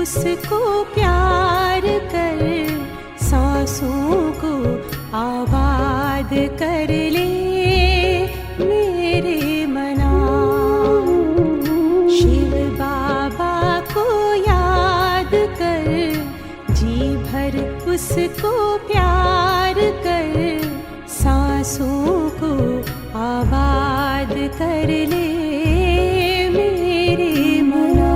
उसको प्यार कर, सांसों को आबाद कर ले मेरे मना। शिव बाबा को याद कर, जी भर उसको प्यार कर, सांसों को आबाद कर ले मेरे मना।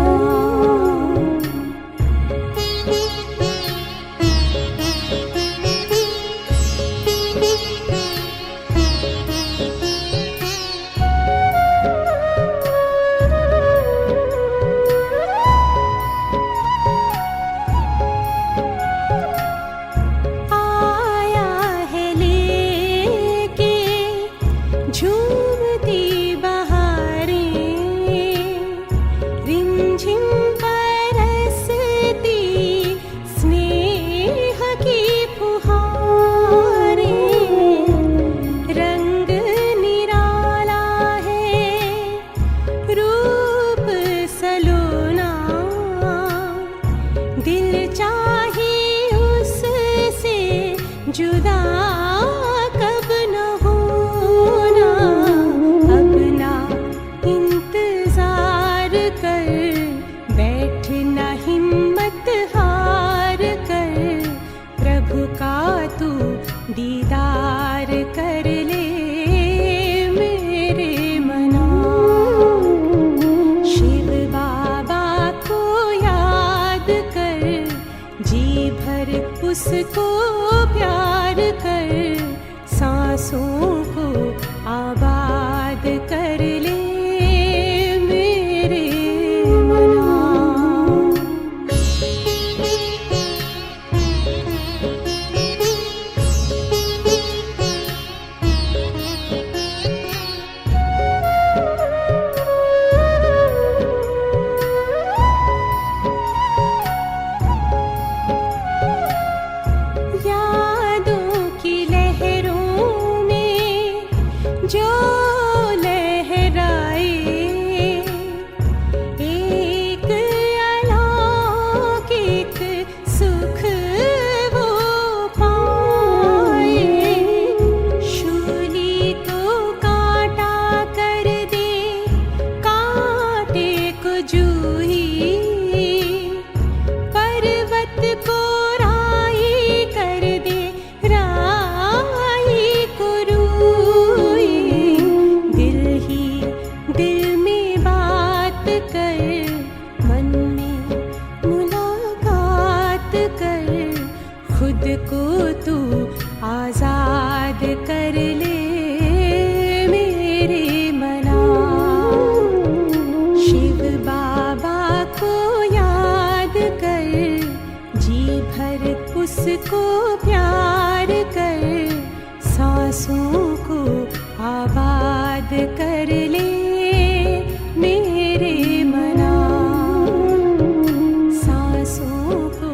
दीदार कर ले मेरे मना। शिव बाबा को याद कर, जी भर उसको प्यार कर, सांसों को आबाद कर ले मेरे मना। को तू आजाद कर ले मेरे मना। शिव बाबा को याद कर, जी भर उसको प्यार कर, सांसों को आबाद कर ले मेरे मना। सांसों को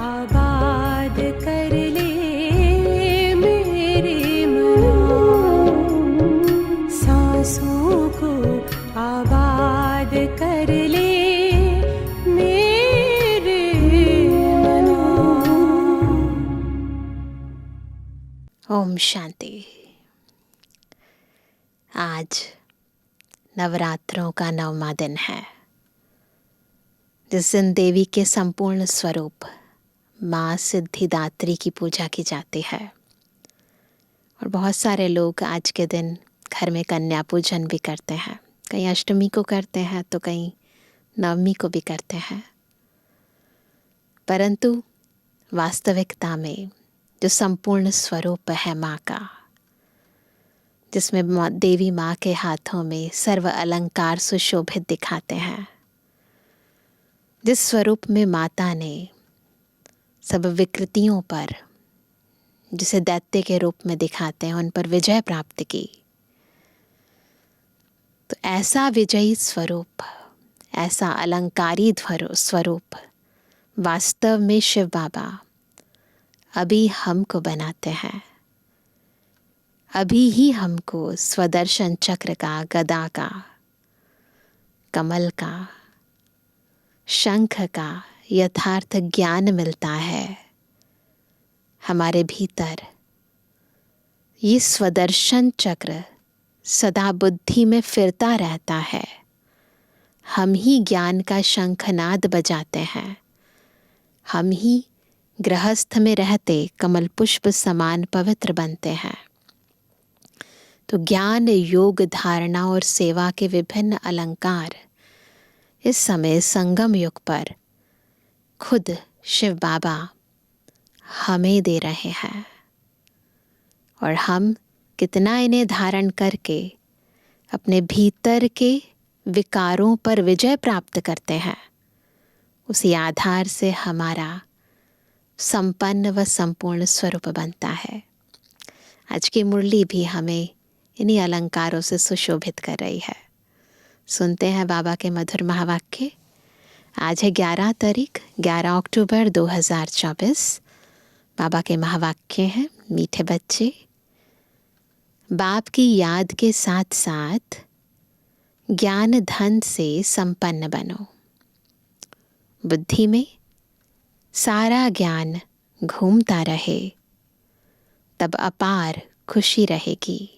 आबाद कर ले मेरे मना। सांसों को आबाद कर ले मेरे मना। ओम शांति। आज नवरात्रों का 9वां दिन है, जिस दिन देवी के संपूर्ण स्वरूप माँ सिद्धिदात्री की पूजा की जाती है। और बहुत सारे लोग आज के दिन घर में कन्या पूजन भी करते हैं। कहीं अष्टमी को करते हैं तो कहीं नवमी को भी करते हैं। परंतु वास्तविकता में जो संपूर्ण स्वरूप है माँ का, जिसमें देवी माँ के हाथों में सर्व अलंकार सुशोभित दिखाते हैं, जिस स्वरूप में माता ने सब विकृतियों पर, जिसे दैत्य के रूप में दिखाते हैं, उन पर विजय प्राप्त की, तो ऐसा विजयी स्वरूप, ऐसा अलंकारी स्वरूप वास्तव में शिव बाबा अभी हमको बनाते हैं। अभी ही हमको स्वदर्शन चक्र का, गदा का, कमल का, शंख का, यथार्थ ज्ञान मिलता है, हमारे भीतर ये स्वदर्शन चक्र सदा बुद्धि में फिरता रहता है। हम ही ज्ञान का शंखनाद बजाते हैं, हम ही गृहस्थ में रहते कमल पुष्प समान पवित्र बनते हैं। तो ज्ञान, योग, धारणा और सेवा के विभिन्न अलंकार इस समय संगम युग पर खुद शिव बाबा हमें दे रहे हैं, और हम कितना इन्हें धारण करके अपने भीतर के विकारों पर विजय प्राप्त करते हैं, उसी आधार से हमारा संपन्न व संपूर्ण स्वरूप बनता है। आज की मुरली भी हमें इन्हीं अलंकारों से सुशोभित कर रही है। सुनते हैं बाबा के मधुर महावाक्य। आज है 11 अक्टूबर 2024। बाबा के महावाक्य हैं, मीठे बच्चे, बाप की याद के साथ साथ ज्ञान धन से संपन्न बनो। बुद्धि में सारा ज्ञान घूमता रहे, तब अपार खुशी रहेगी।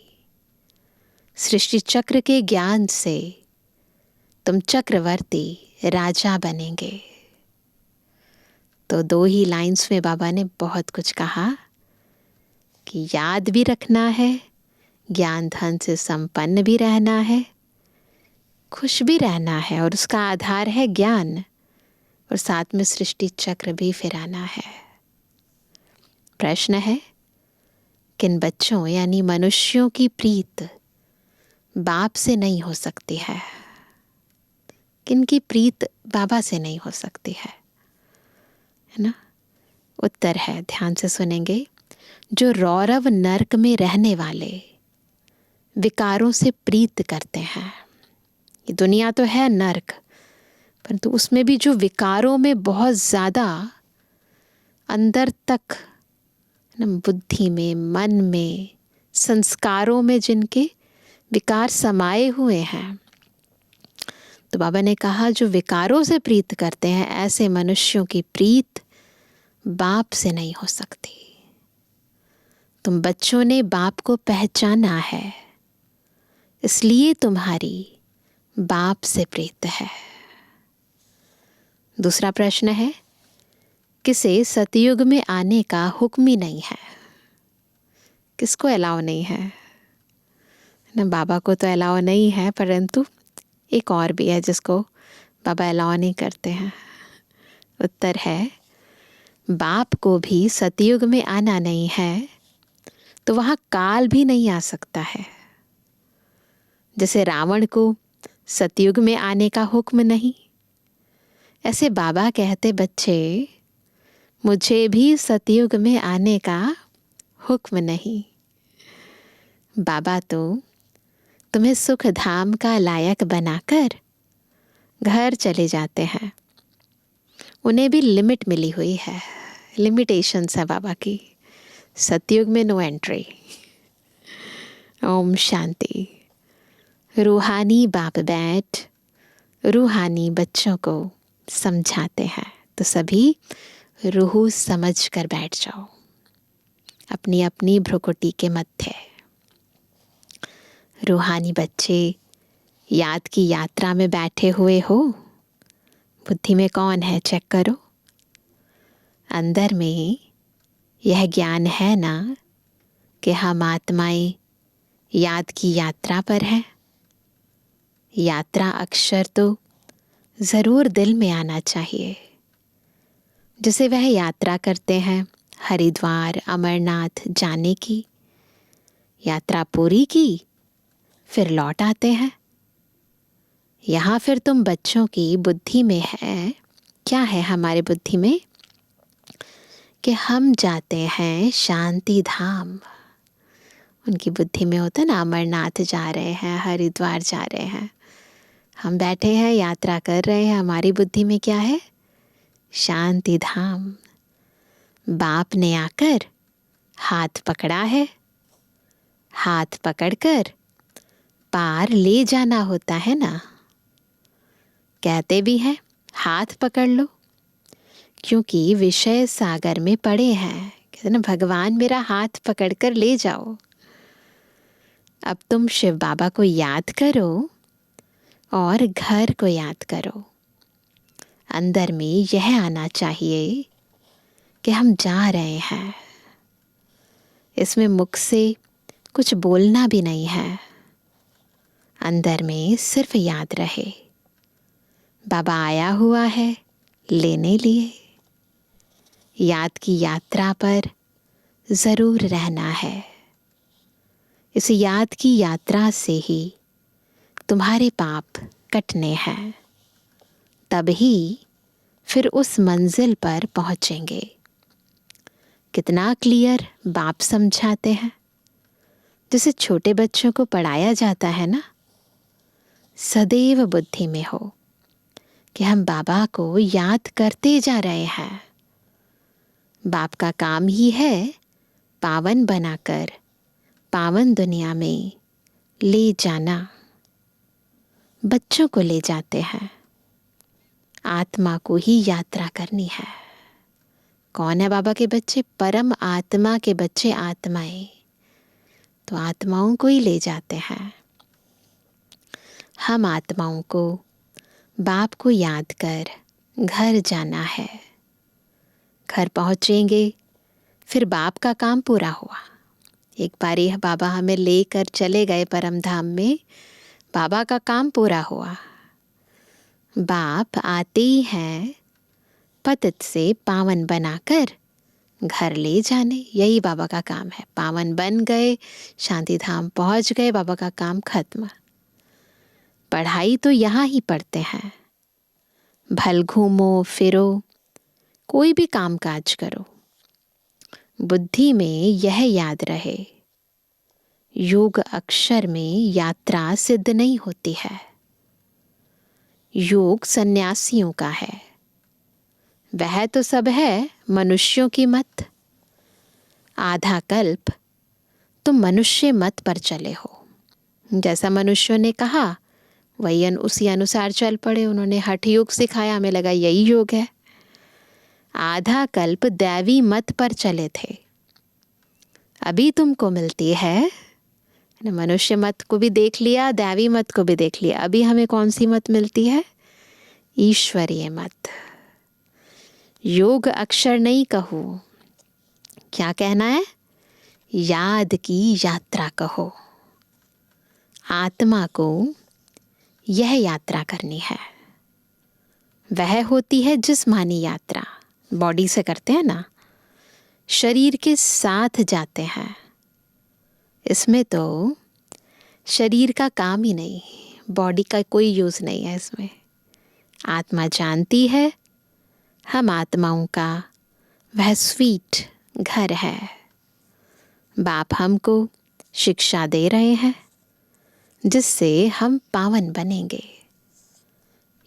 सृष्टि चक्र के ज्ञान से तुम चक्रवर्ती राजा बनेंगे। तो 2 ही लाइंस में बाबा ने बहुत कुछ कहा कि याद भी रखना है, ज्ञान धन से संपन्न भी रहना है, खुश भी रहना है, और उसका आधार है ज्ञान, और साथ में सृष्टि चक्र भी फिराना है। प्रश्न है, किन बच्चों यानी मनुष्यों की प्रीत बाप से नहीं हो सकती है? किन की प्रीत बाबा से नहीं हो सकती है ना? उत्तर है, ध्यान से सुनेंगे, जो रौरव नरक में रहने वाले विकारों से प्रीत करते हैं। ये दुनिया तो है नरक, परंतु उसमें भी जो विकारों में बहुत ज़्यादा अंदर तक बुद्धि में, मन में, संस्कारों में जिनके विकार समाये हुए हैं, तो बाबा ने कहा जो विकारों से प्रीत करते हैं, ऐसे मनुष्यों की प्रीत बाप से नहीं हो सकती। तुम बच्चों ने बाप को पहचाना है, इसलिए तुम्हारी बाप से प्रीत है। दूसरा प्रश्न है, किसे सतयुग में आने का हुक्म ही नहीं है? किसको अलाउ नहीं है ना? बाबा को तो अलाउ नहीं है, परंतु एक और भी है जिसको बाबा अलाउ नहीं करते हैं। उत्तर है, बाप को भी सतयुग में आना नहीं है, तो वहाँ काल भी नहीं आ सकता है। जैसे रावण को सतयुग में आने का हुक्म नहीं, ऐसे बाबा कहते, बच्चे मुझे भी सतयुग में आने का हुक्म नहीं। बाबा तो तुम्हें सुख धाम का लायक बनाकर घर चले जाते हैं। उन्हें भी लिमिट मिली हुई है, लिमिटेशंस है बाबा की। सतयुग में नो एंट्री। ओम शांति। रूहानी बाप बैठ रूहानी बच्चों को समझाते हैं, तो सभी रूह समझ कर बैठ जाओ अपनी अपनी भ्रुकुटी के मध्य। रूहानी बच्चे याद की यात्रा में बैठे हुए हो। बुद्धि में कौन है, चेक करो। अंदर में यह ज्ञान है ना कि हम आत्माएं याद की यात्रा पर हैं। यात्रा अक्षर तो ज़रूर दिल में आना चाहिए। जैसे वह यात्रा करते हैं हरिद्वार, अमरनाथ जाने की, यात्रा पूरी की फिर लौट आते हैं। यहाँ फिर तुम बच्चों की बुद्धि में है, क्या है हमारे बुद्धि में, कि हम जाते हैं शांति धाम। उनकी बुद्धि में होता है ना, अमरनाथ जा रहे हैं, हरिद्वार जा रहे हैं। हम बैठे हैं, यात्रा कर रहे हैं, हमारी बुद्धि में क्या है, शांति धाम। बाप ने आकर हाथ पकड़ा है, हाथ पकड़कर पार ले जाना होता है ना। कहते भी हैं हाथ पकड़ लो, क्योंकि विषय सागर में पड़े हैं। कहते ना, भगवान मेरा हाथ पकड़कर ले जाओ। अब तुम शिव बाबा को याद करो और घर को याद करो। अंदर में यह आना चाहिए कि हम जा रहे हैं। इसमें मुख से कुछ बोलना भी नहीं है। अंदर में सिर्फ याद रहे, बाबा आया हुआ है लेने लिए। याद की यात्रा पर ज़रूर रहना है। इस याद की यात्रा से ही तुम्हारे पाप कटने हैं, तभी फिर उस मंजिल पर पहुँचेंगे। कितना क्लियर बाप समझाते हैं। जैसे छोटे बच्चों को पढ़ाया जाता है ना, सदैव बुद्धि में हो कि हम बाबा को याद करते जा रहे हैं। बाप का काम ही है पावन बनाकर पावन दुनिया में ले जाना। बच्चों को ले जाते हैं, आत्मा को ही यात्रा करनी है। कौन है बाबा के बच्चे? परम आत्मा के बच्चे, आत्माएं। तो आत्माओं को ही ले जाते हैं। हम आत्माओं को बाप को याद कर घर जाना है। घर पहुँचेंगे, फिर बाप का काम पूरा हुआ। एक बार यह बाबा हमें लेकर चले गए परम धाम में, बाबा का काम पूरा हुआ। बाप आते ही हैं पतित से पावन बनाकर घर ले जाने। यही बाबा का काम है। पावन बन गए, शांति धाम पहुँच गए, बाबा का काम खत्म। पढ़ाई तो यहाँ ही पढ़ते हैं। भल घूमो फिरो, कोई भी काम काज करो, बुद्धि में यह याद रहे, योग अक्षर में यात्रा सिद्ध नहीं होती है। योग सन्यासियों का है। वह तो सब है मनुष्यों की मत। आधा कल्प तुम मनुष्य मत पर चले हो। जैसा मनुष्यों ने कहा वही उसी अनुसार चल पड़े। उन्होंने हठ योग सिखाया, हमें लगा यही योग है। आधा कल्प दैवी मत पर चले थे। अभी तुमको मिलती है, मनुष्य मत को भी देख लिया, दैवी मत को भी देख लिया। अभी हमें कौन सी मत मिलती है? ईश्वरीय मत। योग अक्षर नहीं कहो, क्या कहना है? याद की यात्रा कहो। आत्मा को यह यात्रा करनी है। वह होती है जिस्मानी यात्रा, बॉडी से करते हैं ना, शरीर के साथ जाते हैं। इसमें तो शरीर का काम ही नहीं, बॉडी का कोई यूज़ नहीं है इसमें। आत्मा जानती है हम आत्माओं का वह स्वीट घर है। बाप हमको शिक्षा दे रहे हैं जिससे हम पावन बनेंगे।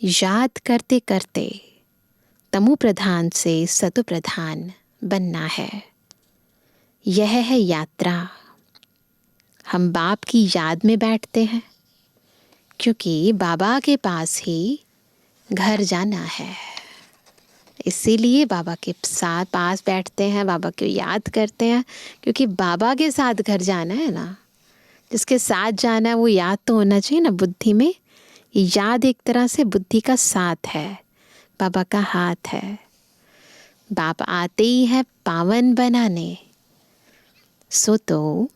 याद करते करते तमु प्रधान से सतु प्रधान बनना है। यह है यात्रा। हम बाप की याद में बैठते हैं क्योंकि बाबा के पास ही घर जाना है। इसीलिए बाबा के साथ पास बैठते हैं, बाबा को याद करते हैं, क्योंकि बाबा के साथ घर जाना है ना। जिसके साथ जाना है वो याद तो होना चाहिए ना बुद्धि में। याद एक तरह से बुद्धि का साथ है, बाबा का हाथ है। बाप आते ही है पावन बनाने, सो तो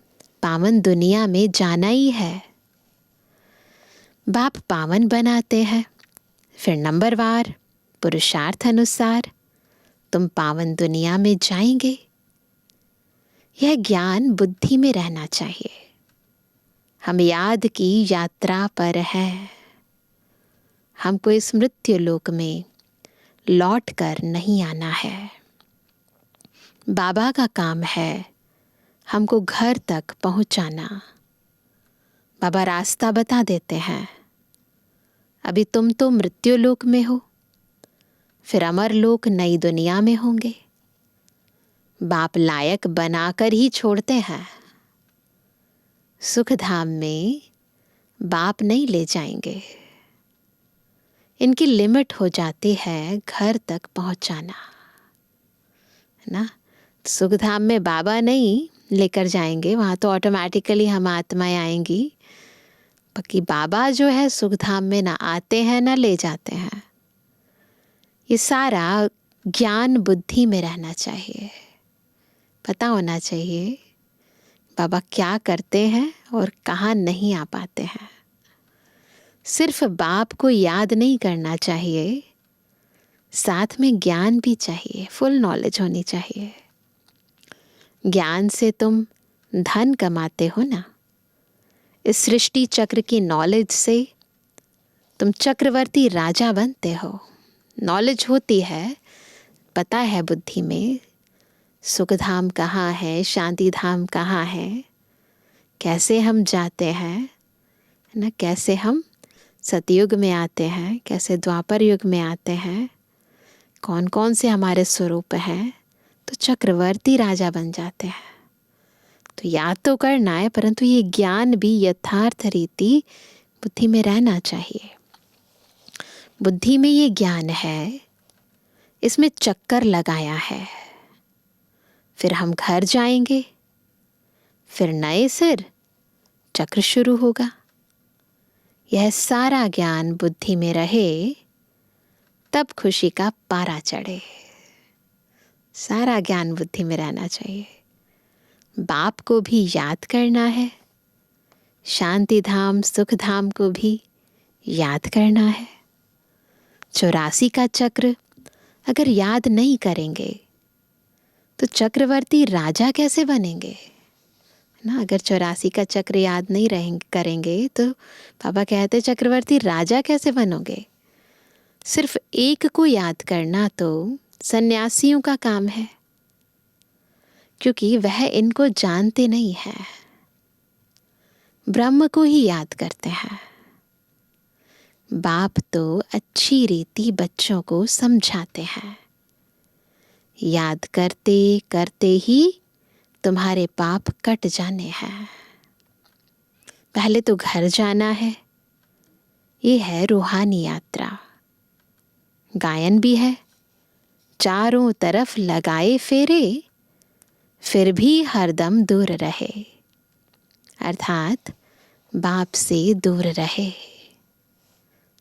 पावन दुनिया में जाना ही है। बाप पावन बनाते हैं, फिर नंबरवार पुरुषार्थ अनुसार तुम पावन दुनिया में जाएंगे। यह ज्ञान बुद्धि में रहना चाहिए। हम याद की यात्रा पर हैं। हमको इस मृत्यु लोक में लौट कर नहीं आना है। बाबा का काम है हमको घर तक पहुंचाना। बाबा रास्ता बता देते हैं। अभी तुम तो मृत्यु लोक में हो, फिर अमर लोक नई दुनिया में होंगे। बाप लायक बनाकर ही छोड़ते हैं। सुख धाम में बाप नहीं ले जाएंगे। इनकी लिमिट हो जाती है घर तक पहुंचाना। है ना। सुख धाम में बाबा नहीं लेकर जाएंगे, वहाँ तो ऑटोमेटिकली हम आत्माएं आएंगी। बाकी बाबा जो है सुख धाम में ना आते हैं ना ले जाते हैं। ये सारा ज्ञान बुद्धि में रहना चाहिए, पता होना चाहिए बाबा क्या करते हैं और कहाँ नहीं आ पाते हैं। सिर्फ बाप को याद नहीं करना चाहिए, साथ में ज्ञान भी चाहिए, फुल नॉलेज होनी चाहिए। ज्ञान से तुम धन कमाते हो ना, इस सृष्टि चक्र की नॉलेज से तुम चक्रवर्ती राजा बनते हो। नॉलेज होती है, पता है बुद्धि में सुख धाम कहाँ है, शांति धाम कहाँ है, कैसे हम जाते हैं ना, कैसे हम सतयुग में आते हैं, कैसे द्वापर युग में आते हैं, कौन कौन से हमारे स्वरूप हैं, तो चक्रवर्ती राजा बन जाते हैं। तो याद तो करना है, परंतु ये ज्ञान भी यथार्थ रीति बुद्धि में रहना चाहिए। बुद्धि में ये ज्ञान है, इसमें चक्कर लगाया है, फिर हम घर जाएंगे, फिर नए सिर चक्र शुरू होगा। यह सारा ज्ञान बुद्धि में रहे तब खुशी का पारा चढ़े। सारा ज्ञान बुद्धि में रहना चाहिए। बाप को भी याद करना है, शांति धाम सुख धाम को भी याद करना है। 84 का चक्र अगर याद नहीं करेंगे तो चक्रवर्ती राजा कैसे बनेंगे ना। अगर 84 का चक्र याद नहीं करेंगे तो बाबा कहते चक्रवर्ती राजा कैसे बनोगे। सिर्फ एक को याद करना तो सन्यासियों का काम है, क्योंकि वह इनको जानते नहीं है, ब्रह्म को ही याद करते हैं। बाप तो अच्छी रीति बच्चों को समझाते हैं। याद करते करते ही तुम्हारे पाप कट जाने हैं। पहले तो घर जाना है, ये है रूहानी यात्रा। गायन भी है, चारों तरफ लगाए फेरे फिर भी हरदम दूर रहे, अर्थात बाप से दूर रहे।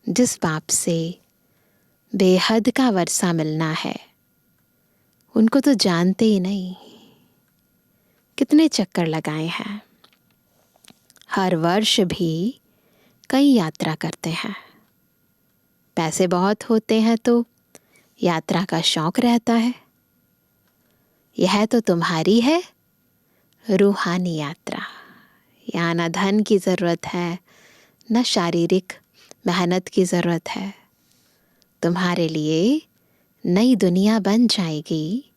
जिस बाप से बेहद का वर्षा मिलना है, उनको तो जानते ही नहीं। कितने चक्कर लगाए हैं, हर वर्ष भी कई यात्रा करते हैं। पैसे बहुत होते हैं तो यात्रा का शौक रहता है। यह तो तुम्हारी है रूहानी यात्रा। यहाँ ना धन की ज़रूरत है, न शारीरिक मेहनत की ज़रूरत है। तुम्हारे लिए नई दुनिया बन जाएगी,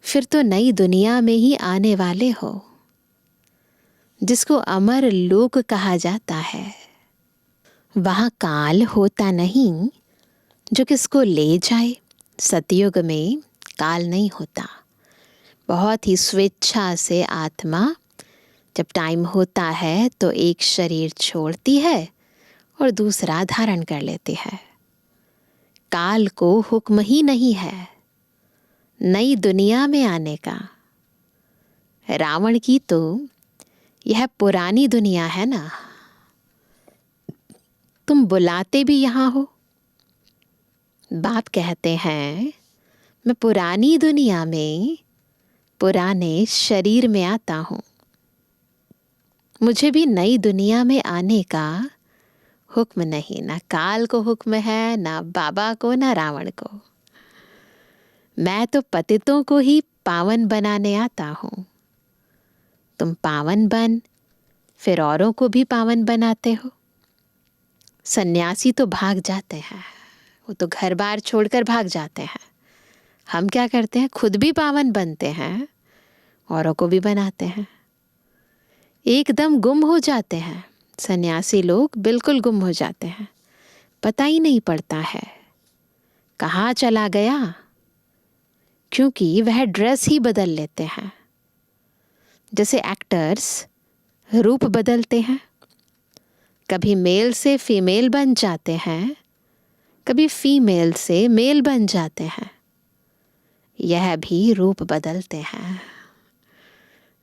फिर तो नई दुनिया में ही आने वाले हो, जिसको अमर लोक कहा जाता है। वहाँ काल होता नहीं जो किसको ले जाए। सतयुग में काल नहीं होता, बहुत ही स्वेच्छा से आत्मा जब टाइम होता है तो एक शरीर छोड़ती है और दूसरा धारण कर लेती है। काल को हुक्म ही नहीं है नई दुनिया में आने का। रावण की तो यह पुरानी दुनिया है ना, तुम बुलाते भी यहाँ हो। बाप कहते हैं मैं पुरानी दुनिया में पुराने शरीर में आता हूँ, मुझे भी नई दुनिया में आने का हुक्म नहीं। ना काल को हुक्म है, ना बाबा को, ना रावण को। मैं तो पतितों को ही पावन बनाने आता हूँ। तुम पावन बन फिर औरों को भी पावन बनाते हो। सन्यासी तो भाग जाते हैं, वो तो घर बार छोड़कर भाग जाते हैं। हम क्या करते हैं, खुद भी पावन बनते हैं, औरों को भी बनाते हैं। एकदम गुम हो जाते हैं सन्यासी लोग, बिल्कुल गुम हो जाते हैं। पता ही नहीं पड़ता है कहाँ चला गया, क्योंकि वह ड्रेस ही बदल लेते हैं। जैसे एक्टर्स रूप बदलते हैं, कभी मेल से फीमेल बन जाते हैं, कभी फीमेल से मेल बन जाते हैं। यह भी रूप बदलते हैं।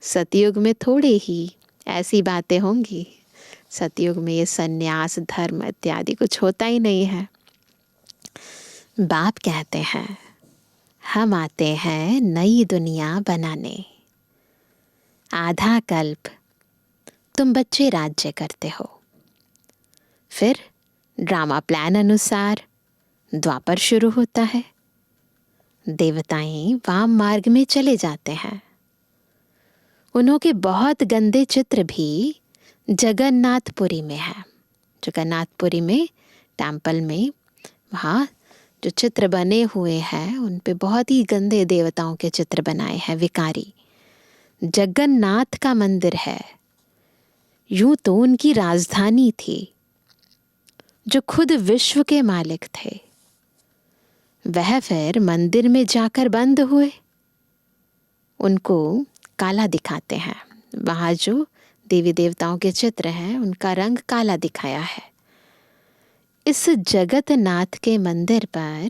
सतयुग में थोड़े ही ऐसी बातें होंगी। सतयुग में ये संन्यास धर्म इत्यादि कुछ होता ही नहीं है। बाप कहते हैं हम आते हैं नई दुनिया बनाने। आधा कल्प तुम बच्चे राज्य करते हो, फिर ड्रामा प्लान अनुसार द्वापर शुरू होता है। देवताएं वाम मार्ग में चले जाते हैं। उन्होंने बहुत गंदे चित्र भी जगन्नाथपुरी में है। जगन्नाथपुरी में टेम्पल में वहाँ जो चित्र बने हुए हैं उन पे बहुत ही गंदे देवताओं के चित्र बनाए हैं, विकारी। जगन्नाथ का मंदिर है। यूं तो उनकी राजधानी थी, जो खुद विश्व के मालिक थे। वह फिर मंदिर में जाकर बंद हुए। उनको काला दिखाते हैं। वहाँ जो देवी देवताओं के चित्र हैं उनका रंग काला दिखाया है। इस जगन्नाथ के मंदिर पर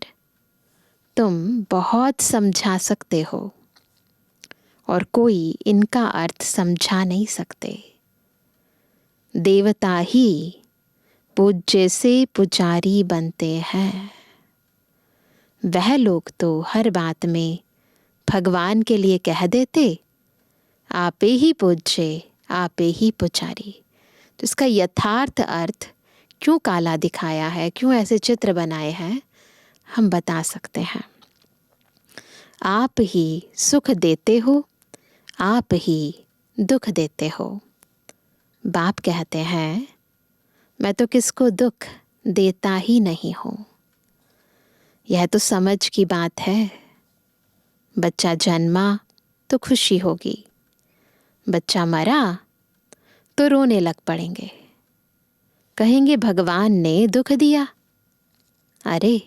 तुम बहुत समझा सकते हो और कोई इनका अर्थ समझा नहीं सकते। देवता ही पूज्य से पुजारी बनते हैं। वह लोग तो हर बात में भगवान के लिए कह देते, आपे ही पूज्य, आपे ही पुजारी। तो इसका यथार्थ अर्थ क्यों काला दिखाया है, क्यों ऐसे चित्र बनाए हैं, हम बता सकते हैं। आप ही सुख देते हो, आप ही दुख देते हो। बाप कहते हैं मैं तो किसको दुख देता ही नहीं हूँ। यह तो समझ की बात है। बच्चा जन्मा तो खुशी होगी, बच्चा मरा तो रोने लग पड़ेंगे, कहेंगे भगवान ने दुख दिया। अरे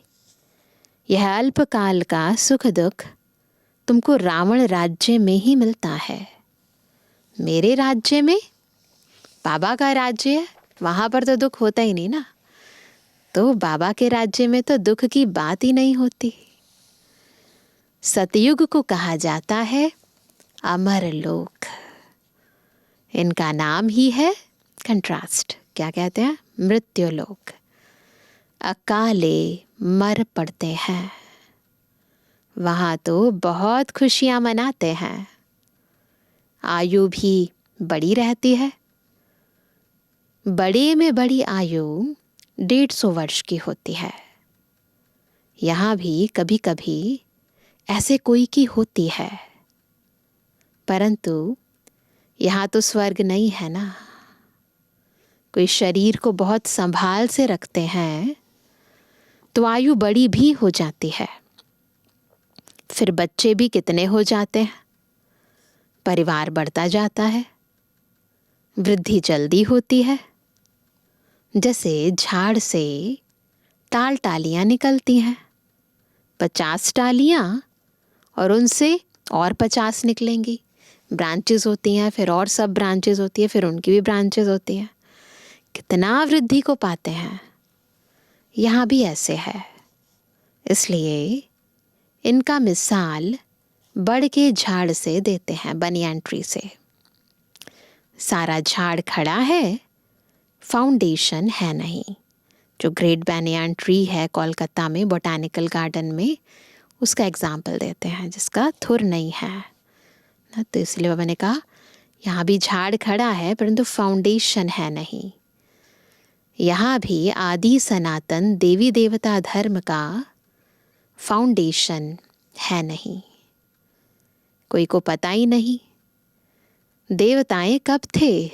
यह अल्पकाल का सुख दुख तुमको रावण राज्य में ही मिलता है। मेरे राज्य में, बाबा का राज्य है, वहां पर तो दुख होता ही नहीं ना। तो बाबा के राज्य में तो दुख की बात ही नहीं होती। सतयुग को कहा जाता है अमर लोक। इनका नाम ही है कंट्रास्ट। क्या कहते हैं? मृत्यु लोक। अकाले मर पड़ते हैं। वहां तो बहुत खुशियां मनाते हैं। आयु भी बड़ी रहती है। बड़े में बड़ी आयु 150 वर्ष की होती है। यहाँ भी कभी कभी ऐसे कोई की होती है, परंतु यहाँ तो स्वर्ग नहीं है ना। कोई शरीर को बहुत संभाल से रखते हैं तो आयु बड़ी भी हो जाती है। फिर बच्चे भी कितने हो जाते हैं, परिवार बढ़ता जाता है, वृद्धि जल्दी होती है। जैसे झाड़ से टाल टालियां निकलती हैं, 50 टालियां और उनसे और 50 निकलेंगी। ब्रांचेस होती हैं, फिर और सब ब्रांचेस होती है, फिर उनकी भी ब्रांचेस होती हैं। कितना वृद्धि को पाते हैं। यहाँ भी ऐसे है। इसलिए इनका मिसाल बड़ के झाड़ से देते हैं, बनियान ट्री से। सारा झाड़ खड़ा है, फाउंडेशन है नहीं। जो ग्रेट बनियान ट्री है कोलकाता में बोटानिकल गार्डन में, उसका एग्जाम्पल देते हैं, जिसका थुर नहीं है ना। तो इसलिए बाबा ने कहा यहाँ भी झाड़ खड़ा है परंतु फाउंडेशन है नहीं। यहाँ भी आदि सनातन देवी देवता धर्म का फाउंडेशन है नहीं। कोई को पता ही नहीं देवताएं कब थे।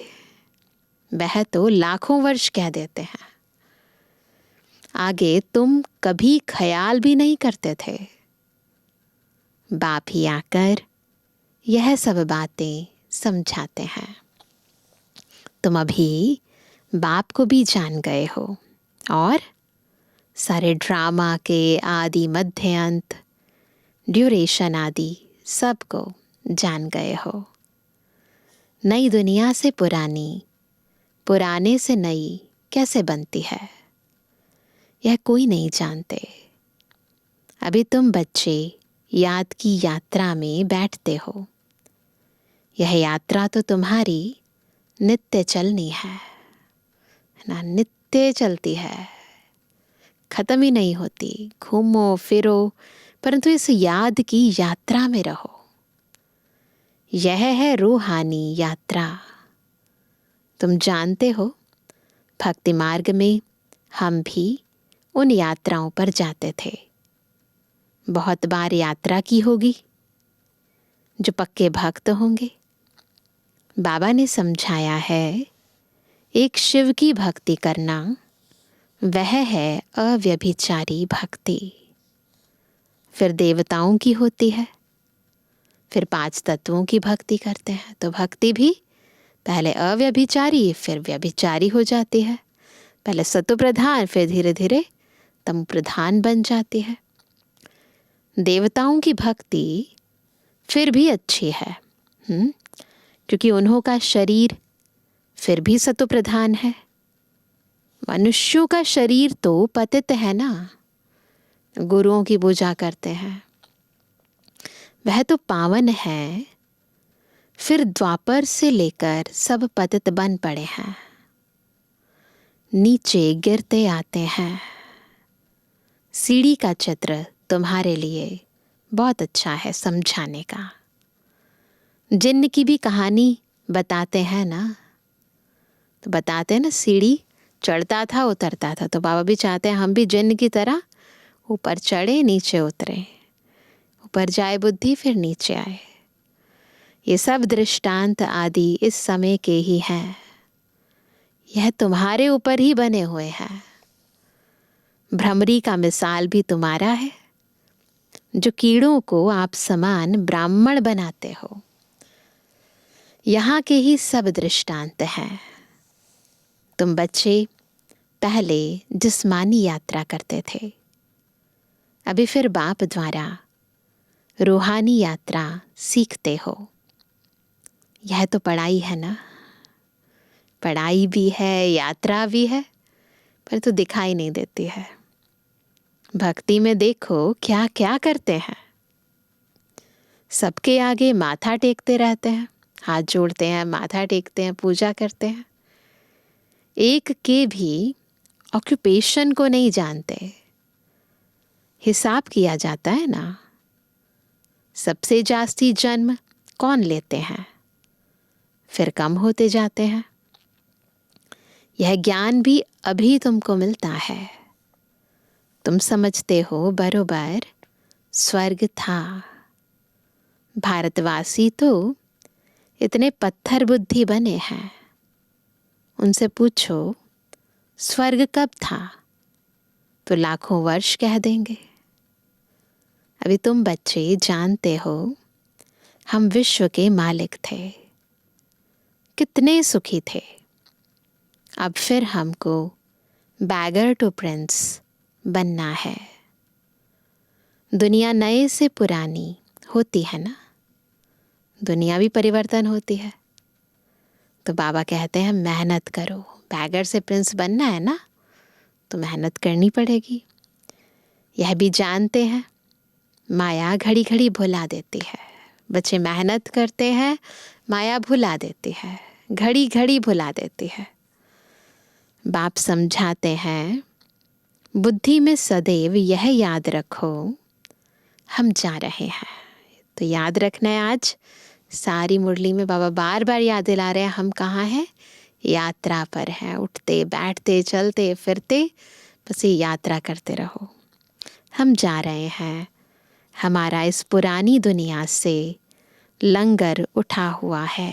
वह तो लाखों वर्ष कह देते हैं। आगे तुम कभी ख्याल भी नहीं करते थे। बाप ही आकर यह सब बातें समझाते हैं। तुम अभी बाप को भी जान गए हो और सारे ड्रामा के आदि मध्य अंत ड्यूरेशन आदि सबको जान गए हो। नई दुनिया से पुरानी, पुराने से नई कैसे बनती है यह कोई नहीं जानते। अभी तुम बच्चे याद की यात्रा में बैठते हो। यह यात्रा तो तुम्हारी नित्य चलनी है ना, नित्य चलती है, खत्म ही नहीं होती। घूमो फिरो, परंतु इस याद की यात्रा में रहो। यह है रूहानी यात्रा। तुम जानते हो, भक्ति मार्ग में हम भी उन यात्राओं पर जाते थे। बहुत बार यात्रा की होगी। जो पक्के भक्त होंगे, बाबा ने समझाया है, एक शिव की भक्ति करना वह है अव्यभिचारी भक्ति। फिर देवताओं की होती है, फिर 5 तत्वों की भक्ति करते हैं। तो भक्ति भी पहले अव्यभिचारी फिर व्यभिचारी हो जाती है। पहले सत्व प्रधान फिर धीरे धीरे तम प्रधान बन जाती है। देवताओं की भक्ति फिर भी अच्छी है, क्योंकि उन्हों का शरीर फिर भी सत्व प्रधान है। मनुष्यों का शरीर तो पतित है ना, गुरुओं की पूजा करते हैं, वह तो पावन है। फिर द्वापर से लेकर सब पतित बन पड़े हैं, नीचे गिरते आते हैं। सीढ़ी का चित्र तुम्हारे लिए बहुत अच्छा है समझाने का। जिन्न की भी कहानी बताते हैं ना, तो बताते हैं ना, सीढ़ी चढ़ता था उतरता था। तो बाबा भी चाहते हैं हम भी जिन्न की तरह ऊपर चढ़े नीचे उतरे, ऊपर जाए बुद्धि फिर नीचे आए। ये सब दृष्टांत आदि इस समय के ही हैं। यह तुम्हारे ऊपर ही बने हुए हैं। भ्रमरी का मिसाल भी तुम्हारा है, जो कीड़ों को आप समान ब्राह्मण बनाते हो। यहाँ के ही सब दृष्टांत हैं। तुम बच्चे पहले जिस्मानी यात्रा करते थे, अभी फिर बाप द्वारा रूहानी यात्रा सीखते हो। यह तो पढ़ाई है ना, पढ़ाई भी है यात्रा भी है, पर तो दिखाई नहीं देती है। भक्ति में देखो क्या क्या करते हैं। सबके आगे माथा टेकते रहते हैं, हाथ जोड़ते हैं, माथा टेकते हैं, पूजा करते हैं। एक के भी ऑक्यूपेशन को नहीं जानते। हिसाब किया जाता है ना, सबसे जास्ती जन्म कौन लेते हैं, फिर कम होते जाते हैं। यह ज्ञान भी अभी तुमको मिलता है। तुम समझते हो बरोबर स्वर्ग था। भारतवासी तो इतने पत्थर बुद्धि बने हैं, उनसे पूछो स्वर्ग कब था, तो लाखों वर्ष कह देंगे। अभी तुम बच्चे जानते हो हम विश्व के मालिक थे, कितने सुखी थे। अब फिर हमको बैगर टू प्रिंस बनना है। दुनिया नए से पुरानी होती है ना, दुनिया भी परिवर्तन होती है। तो बाबा कहते हैं मेहनत करो। बैगर से प्रिंस बनना है ना, तो मेहनत करनी पड़ेगी। यह भी जानते हैं माया घड़ी घड़ी भुला देती है। बच्चे मेहनत करते हैं, माया भुला देती है, घड़ी घड़ी भुला देती है। बाप समझाते हैं बुद्धि में सदैव यह याद रखो हम जा रहे हैं। तो याद रखना है। आज सारी मुरली में बाबा बार बार याद दिला रहे हैं हम कहाँ हैं, यात्रा पर हैं। उठते बैठते चलते फिरते बस ये यात्रा करते रहो। हम जा रहे हैं। हमारा इस पुरानी दुनिया से लंगर उठा हुआ है,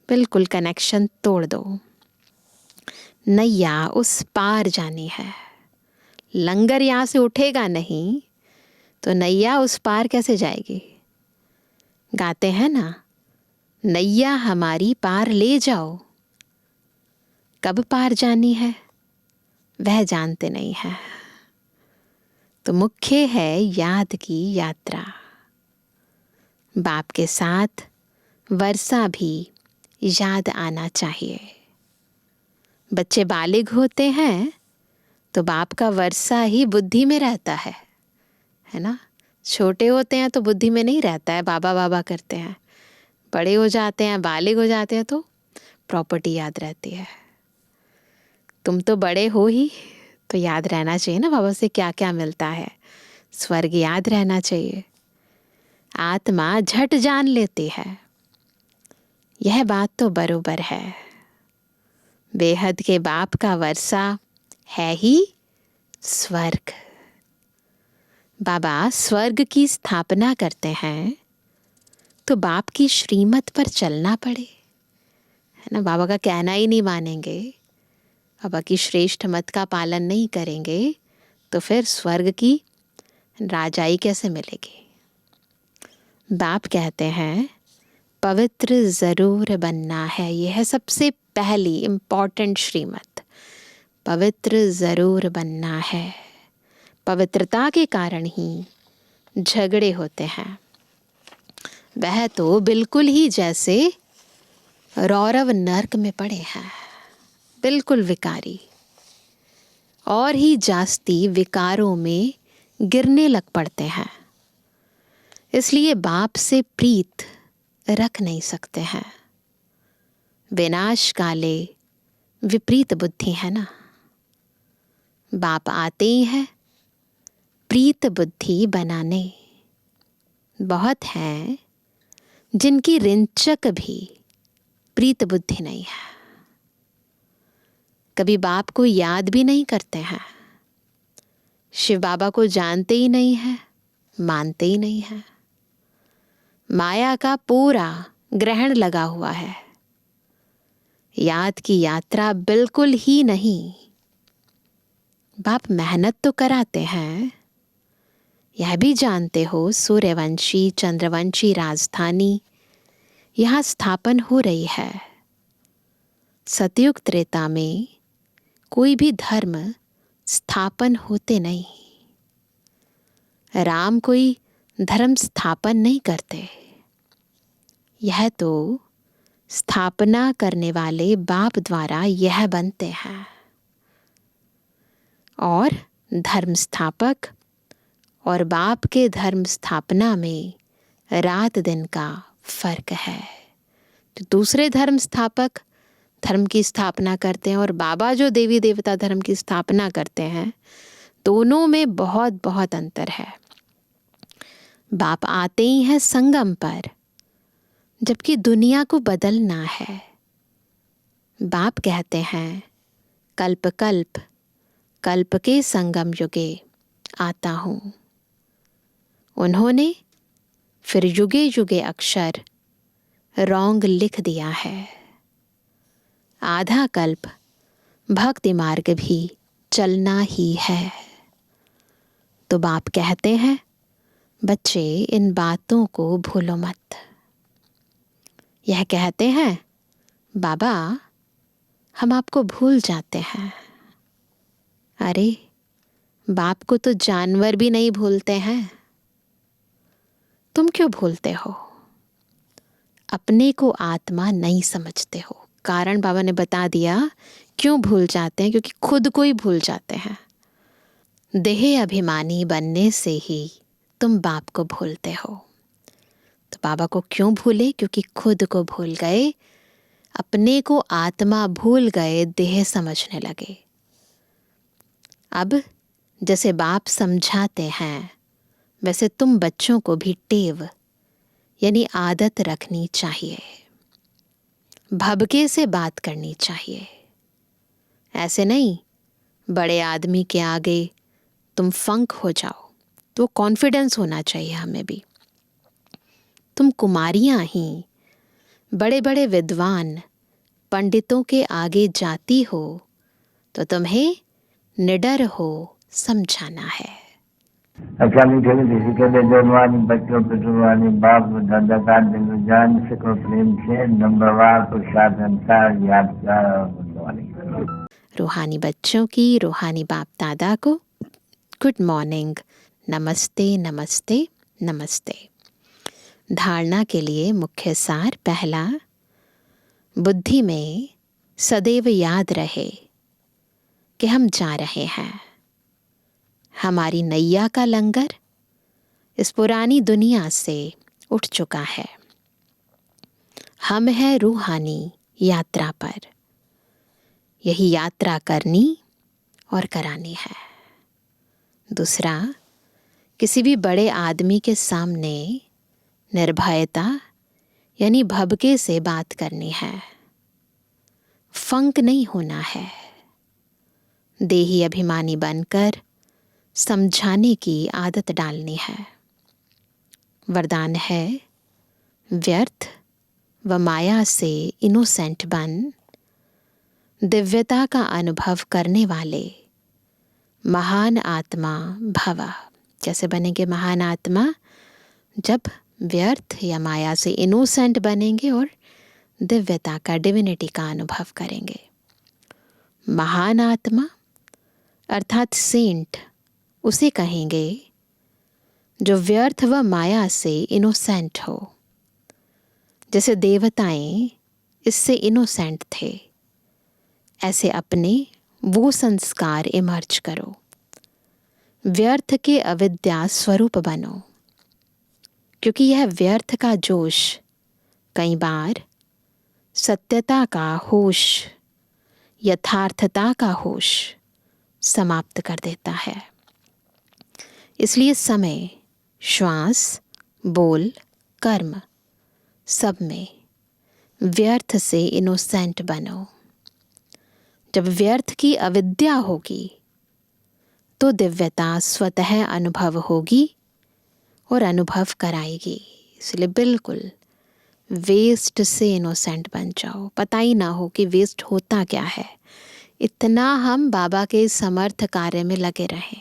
बिल्कुल कनेक्शन तोड़ दो। नैया उस पार जानी है। लंगर यहाँ से उठेगा नहीं तो नैया उस पार कैसे जाएगी। गाते हैं ना, नैया हमारी पार ले जाओ। कब पार जानी है वह जानते नहीं है। तो मुख्य है याद की यात्रा। बाप के साथ वर्षा भी याद आना चाहिए। बच्चे बालिग होते हैं तो बाप का वर्षा ही बुद्धि में रहता है ना। छोटे होते हैं तो बुद्धि में नहीं रहता है, बाबा बाबा करते हैं। बड़े हो जाते हैं, बालिग हो जाते हैं तो प्रॉपर्टी याद रहती है। तुम तो बड़े हो ही, तो याद रहना चाहिए ना बाबा से क्या क्या मिलता है। स्वर्ग याद रहना चाहिए। आत्मा झट जान लेती है, यह बात तो बरोबर है। बेहद के बाप का वर्षा है ही स्वर्ग। बाबा स्वर्ग की स्थापना करते हैं तो बाप की श्रीमत पर चलना पड़े, है ना। बाबा का कहना ही नहीं मानेंगे, बाबा की श्रेष्ठ मत का पालन नहीं करेंगे तो फिर स्वर्ग की राजाई कैसे मिलेगी। बाप कहते हैं पवित्र ज़रूर बनना है। यह है सबसे पहली इम्पॉर्टेंट श्रीमत, पवित्र ज़रूर बनना है। पवित्रता के कारण ही झगड़े होते हैं। वह तो बिल्कुल ही जैसे रौरव नर्क में पड़े हैं, बिल्कुल विकारी, और ही जास्ती विकारों में गिरने लग पड़ते हैं। इसलिए बाप से प्रीत रख नहीं सकते हैं। विनाश काले विपरीत बुद्धि है ना। बाप आते ही है प्रीत बुद्धि बनाने। बहुत हैं जिनकी रिंचक भी प्रीत बुद्धि नहीं है, कभी बाप को याद भी नहीं करते हैं, शिव बाबा को जानते ही नहीं है, मानते ही नहीं है। माया का पूरा ग्रहण लगा हुआ है, याद की यात्रा बिल्कुल ही नहीं। बाप मेहनत तो कराते हैं, यह भी जानते हो सूर्यवंशी चंद्रवंशी राजधानी यहाँ स्थापन हो रही है। सतयुग त्रेता में कोई भी धर्म स्थापन होते नहीं। राम कोई धर्म स्थापन नहीं करते, यह तो स्थापना करने वाले बाप द्वारा यह बनते हैं। और धर्म स्थापक और बाप के धर्म स्थापना में रात दिन का फर्क है। तो दूसरे धर्म स्थापक धर्म की स्थापना करते हैं और बाबा जो देवी देवता धर्म की स्थापना करते हैं, दोनों में बहुत बहुत अंतर है। बाप आते ही हैं संगम पर, जबकि दुनिया को बदलना है। बाप कहते हैं कल्प कल्प कल्प के संगम युगे आता हूँ। उन्होंने फिर युगे युगे अक्षर रॉन्ग लिख दिया है। आधा कल्प भक्ति मार्ग भी चलना ही है। तो बाप कहते हैं बच्चे इन बातों को भूलो मत। यह कहते हैं बाबा हम आपको भूल जाते हैं। अरे बाप को तो जानवर भी नहीं भूलते हैं, तुम क्यों भूलते हो? अपने को आत्मा नहीं समझते हो। कारण बाबा ने बता दिया क्यों भूल जाते हैं, क्योंकि खुद को ही भूल जाते हैं। देह अभिमानी बनने से ही तुम बाप को भूलते हो। तो बाबा को क्यों भूले? क्योंकि खुद को भूल गए, अपने को आत्मा भूल गए, देह समझने लगे। अब जैसे बाप समझाते हैं वैसे तुम बच्चों को भी टेव यानी आदत रखनी चाहिए। भबके से बात करनी चाहिए। ऐसे नहीं बड़े आदमी के आगे तुम फंक हो जाओ, तो कॉन्फिडेंस होना चाहिए हमें भी। तुम कुमारियां ही बड़े बड़े विद्वान पंडितों के आगे जाती हो तो तुम्हें निडर हो समझाना है। अच्छा मीठे मीठे के बेजवानी बच्चों पे जुबानी बाप दादा का दिल जान से को प्रेम से नंबरवार प्रसाद अनुसार यादगार रूहानी बच्चों की रूहानी बाप दादा को गुड मॉर्निंग, नमस्ते नमस्ते नमस्ते। धारणा के लिए मुख्य सार पहला, बुद्धि में सदैव याद रहे कि हम जा रहे हैं। हमारी नैया का लंगर इस पुरानी दुनिया से उठ चुका है। हम हैं रूहानी यात्रा पर। यही यात्रा करनी और करानी है। दूसरा, किसी भी बड़े आदमी के सामने निर्भयता यानी भभके से बात करनी है। फंक नहीं होना है। देही अभिमानी बनकर समझाने की आदत डालनी है। वरदान है, व्यर्थ व माया से इनोसेंट बन दिव्यता का अनुभव करने वाले महान आत्मा भव। कैसे बनेंगे महान आत्मा? जब व्यर्थ या माया से इनोसेंट बनेंगे और दिव्यता का, डिविनिटी का अनुभव करेंगे। महान आत्मा अर्थात सेंट उसे कहेंगे जो व्यर्थ व माया से इनोसेंट हो। जैसे देवताएं इससे इनोसेंट थे, ऐसे अपने वो संस्कार इमर्ज करो। व्यर्थ के अविद्या स्वरूप बनो, क्योंकि यह व्यर्थ का जोश कई बार सत्यता का होश, यथार्थता का होश समाप्त कर देता है। इसलिए समय, श्वास, बोल, कर्म सब में व्यर्थ से इनोसेंट बनो। जब व्यर्थ की अविद्या होगी तो दिव्यता स्वतः अनुभव होगी और अनुभव कराएगी। इसलिए बिल्कुल वेस्ट से इनोसेंट बन जाओ। पता ही ना हो कि वेस्ट होता क्या है, इतना हम बाबा के समर्थ कार्य में लगे रहें।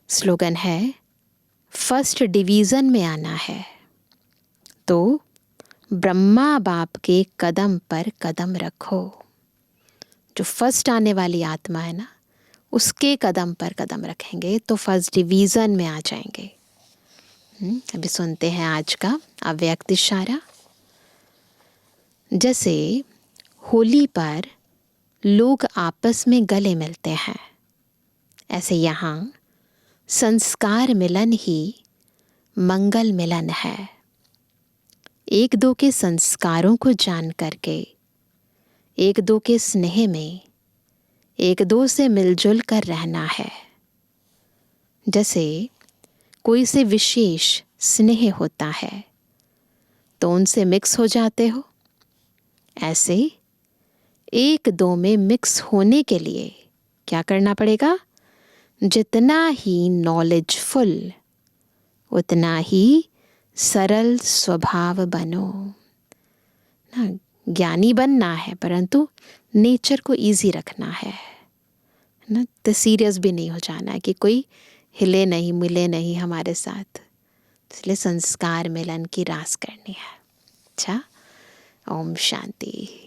स्लोगन है, फर्स्ट डिवीज़न में आना है तो ब्रह्मा बाप के कदम पर कदम रखो। जो फर्स्ट आने वाली आत्मा है ना, उसके कदम पर कदम रखेंगे तो फर्स्ट डिवीज़न में आ जाएंगे। अभी सुनते हैं आज का अव्यक्त इशारा। जैसे होली पर लोग आपस में गले मिलते हैं, ऐसे यहाँ संस्कार मिलन ही मंगल मिलन है। एक दो के संस्कारों को जान करके, एक दो के स्नेह में एक दो से मिलजुल कर रहना है। जैसे कोई से विशेष स्नेह होता है तो उनसे मिक्स हो जाते हो, ऐसे एक दो में मिक्स होने के लिए क्या करना पड़ेगा? जितना ही नॉलेजफुल उतना ही सरल स्वभाव बनो ना। ज्ञानी बनना है परंतु नेचर को इजी रखना है ना। तो सीरियस भी नहीं हो जाना है कि कोई हिले नहीं मिले नहीं हमारे साथ। इसलिए संस्कार मिलन की रास करनी है। अच्छा, ओम शांति।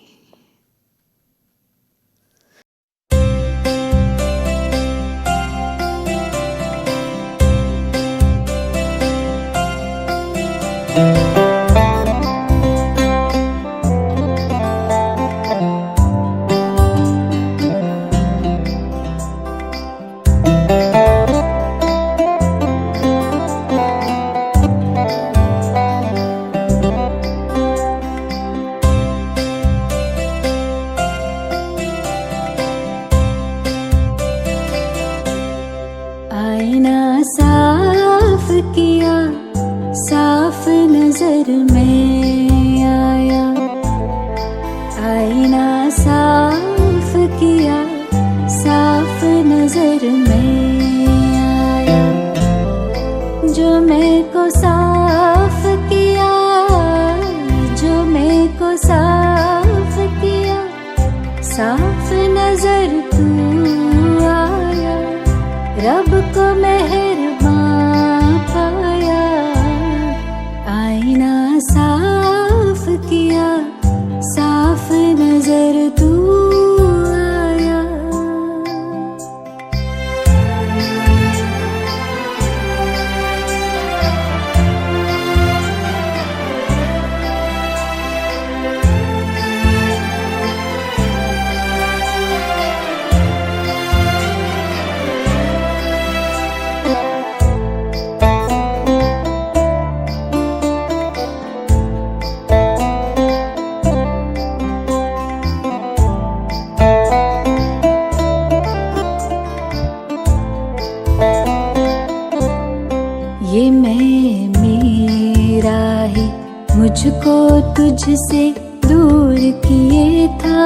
मुझसे दूर किए था,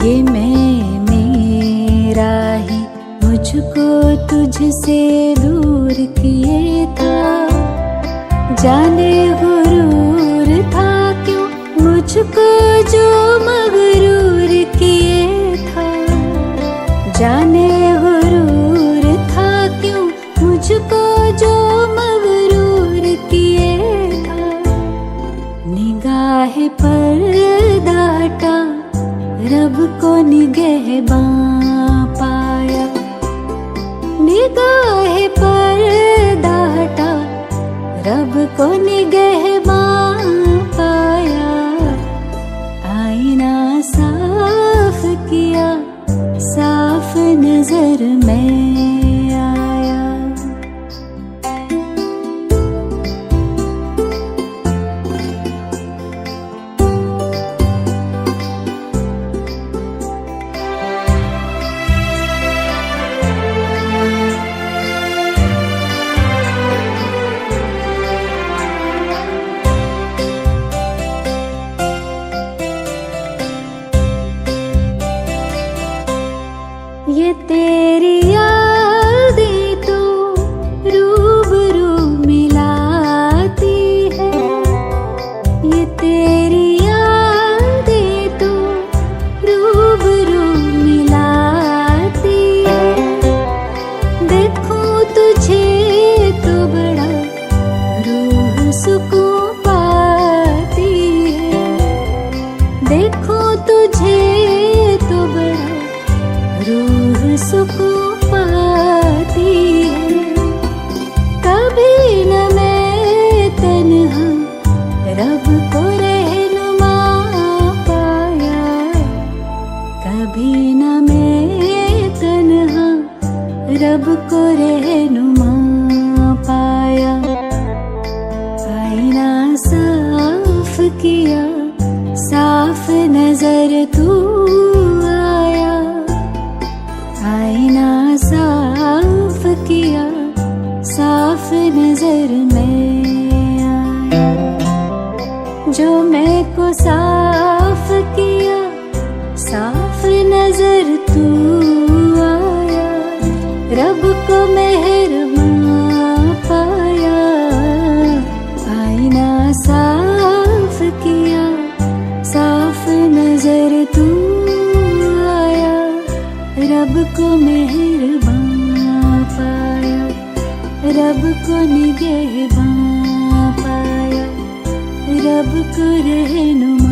ये मैं मेरा ही मुझको तुझसे दूर किए था। जाने गुरूर था क्यों मुझको जो मगरूर किए था। जाने गुरूर था क्यों मुझको जो मगरूर किए था। निगाह पर डाटा रब को निगहबां पाया। निगाह पर डाटा रब को निगहबां पाया। आईना साफ किया, साफ नजर में आया। ये तेरी यादें तो रूबरू मिलाती है। ये तेरी यादें तो रूबरू मिलाती है। देखूं तुझे तो बड़ा रूह सुकून पाती है। देखूं तुझे तो बड़ा रूह सुकून पाती है। कभी न मैं तन्हा रब को रहनुमा पाया। कभी न मैं तन्हा रब को रहनुमा पाया। आईना साफ किया, साफ नजर तू आया। आईना साफ किया, साफ नजर में आया। जो मैं को साफ किया, साफ नजर तू आया। रब को मेहरबां पाया। आईना साफ किया, साफ नजर तू आया। रब को मेहरबां पाया। रब को निगहबां पाया। रब को रहनुमा